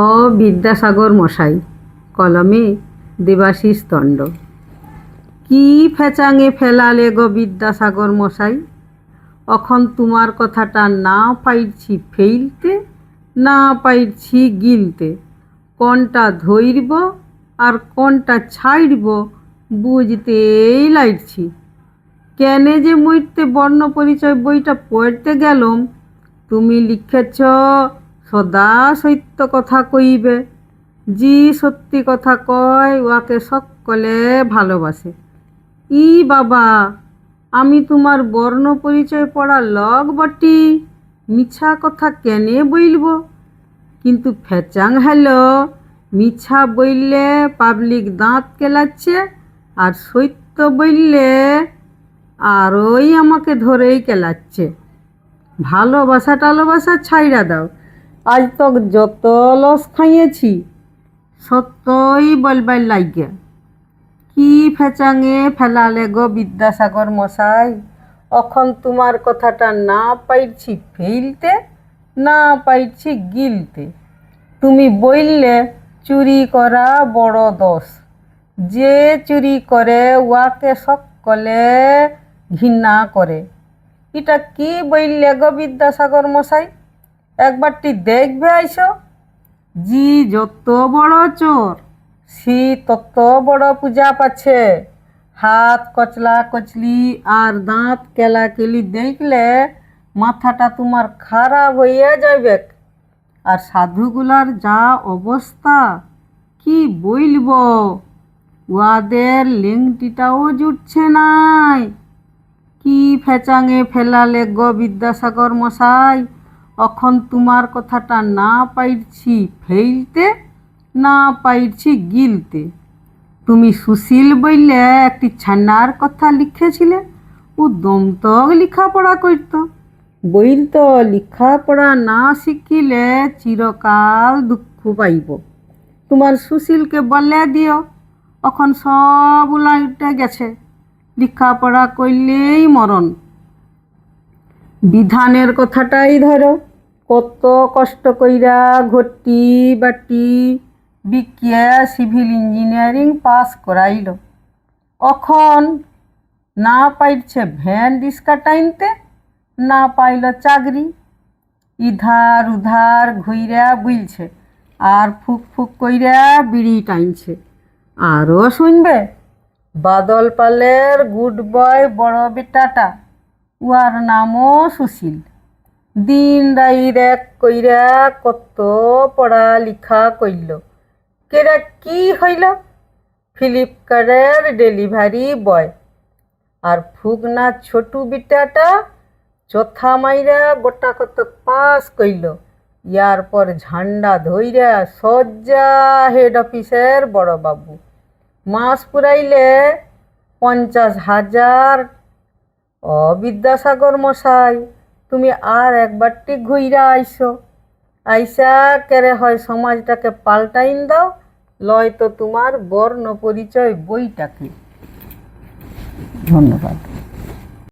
অ বিদ্যাসাগর মশাই, কলমে দেবাশিস দণ্ড। কি ফেচাঙে ফেলালে গো বিদ্যাসাগর মশাই, অখন তোমার কথাটা না পাইছি ফেইলতে, না পাইছি গিলতে। কোনটা ধইরব আর কোনটা ছাইড়ব বুঝতেই লাইছি। কেনে যে মইতে বর্ণ পরিচয় বইটা পড়তে গেলাম, তুমি লিখেছ সদা সত্য কথা কইবে, জি সত্যি কথা কয় ওয়াকে সকলে ভালোবাসে। ই বাবা, আমি তোমার বর্ণ পরিচয় পড়া লগ বটি, মিছা কথা কেনে বইলব? কিন্তু ফেচাং হ্যালো, মিছা বইললে পাবলিক দাঁত কেলাচ্ছে, আর সত্য বললে আরই আমাকে ধরেই কেলাচ্ছে। ভালোবাসা টালোবাসা ছাইড়া দাও, আজ তক যত লস খাইয়েছি সত্যই বলবার লাগে। কি ফেচাঙে ফেলালে গো বিদ্যাসাগর মশাই, অখন তোমার কথাটা না পাইছি ফেইলতে, না পাইছি গিলতে। তুমি বললে চুরি করা বড় দোষ, যে চুরি করে ওয়াকে সকলে ঘৃণা করে। এটা কি বললে গো বিদ্যাসাগর মশাই, একবারটি দেখবে আইসো। জি যত বড় চোর, সে তত বড় পূজা পাচ্ছে। হাত কচলা কচলি আর দাঁত কেলাকেলি দেখলে মাথাটা তোমার খারাপ হইয়া যাইবে। আর সাধুগুলার যা অবস্থা, কি বলব, ওয়াদের লেংটিটাও জুটছে নাই। কি ফেচাঙে ফেলালে গো বিদ্যাসাগর মশাই, অখন তোমার কথাটা না পাইছি ফেইলতে, না পাইছি গিলতে। তুমি সুশীল বললে একটি ছান্নার কথা লিখেছিলে, ও দমতক লেখাপড়া করত, বইলতো লেখাপড়া না শিখিলে চিরকাল দুঃখ পাইব। তোমার সুশীলকে বলে দিও, এখন সব উল্টে গেছে, লেখাপড়া করলেই মরণ। বিধানের কথাটাই ধরো, কত কষ্ট কইরা ঘটি বাটি বিকিয়া সিভিল ইঞ্জিনিয়ারিং পাস করাইল, অখন না পাইছে ভ্যান রিক্সা টাইনতে, না পাইল চাকরি। ইধার উধার ঘুইরা বুলছে, আর ফুক ফুক কইরা বিড়ি টাইনছে। আরও শুনবে, বাদল পালের গুড বয় বড় বেটাটা, উয়ার নামও সুশীল, দিন রাইত এক কইরা কত পড়া লিখা কইল। কেরা কি হইল? ফ্লিপকার্টের ডেলিভারি বয়। আর ফুকনা ছোটু বিটাটা চথা মাইরা গোটা কত পাস কইল। ইয়ার পর ঝান্ডা ধইরা সজ্জা হেড অফিসের বড় বাবু। মাস পুরাইলে 50,000। বিদ্যাসাগর মশাই, তুমি আর একবারটি ঘুইরা আইসো, আইসা কেরে হয় সমাজটাকে পাল্টাইন দাও, লয় তো তোমার বর্ণ পরিচয় বইটাকে। ধন্যবাদ।